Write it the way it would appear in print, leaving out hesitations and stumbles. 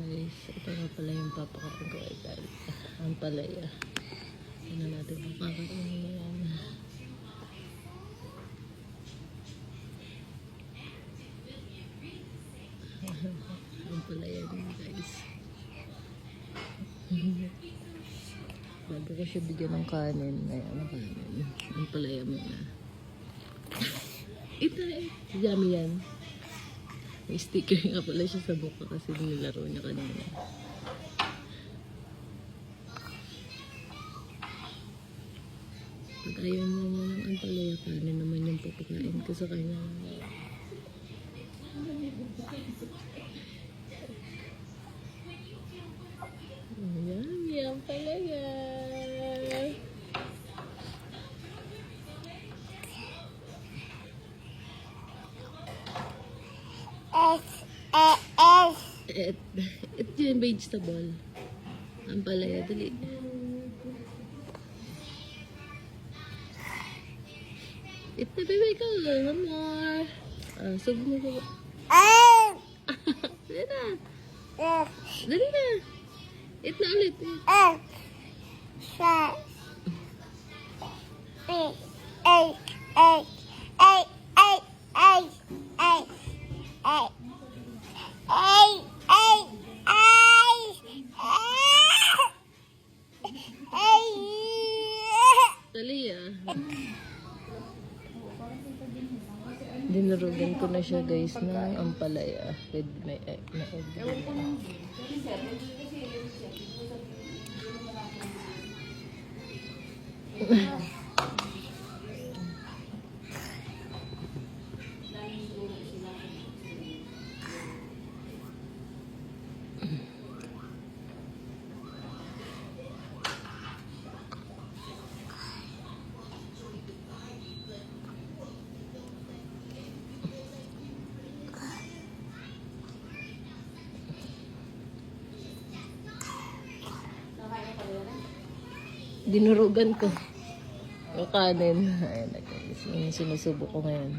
Guys, ito nga pala yung papakain ko ay dahil ang palaya. Ano natin papakain yan. Ang palaya din guys. Bago ko siya bigyan ng kanin. Ayan ang kanin. Ang palaya muna. Ito eh. Yummy yan. May sticker nga pala siya sa buka kasi nilaro niya kanina. Pag ayaw niya ng ampalaya, kanin naman yung papakain ko sa kanya. Yummy ampalaya. Ito yung vegetable. Ang palaya, dali. Ito, baby, ikaw. One more. Sub mo ko. Dali na. Dali na. Ito na ulit. Dali Dinarugan ko na siya guys ng ampalaya with my egg. Dinurugan ko yung kanin. Ayan na guys. Yung sinusubo ko ngayon.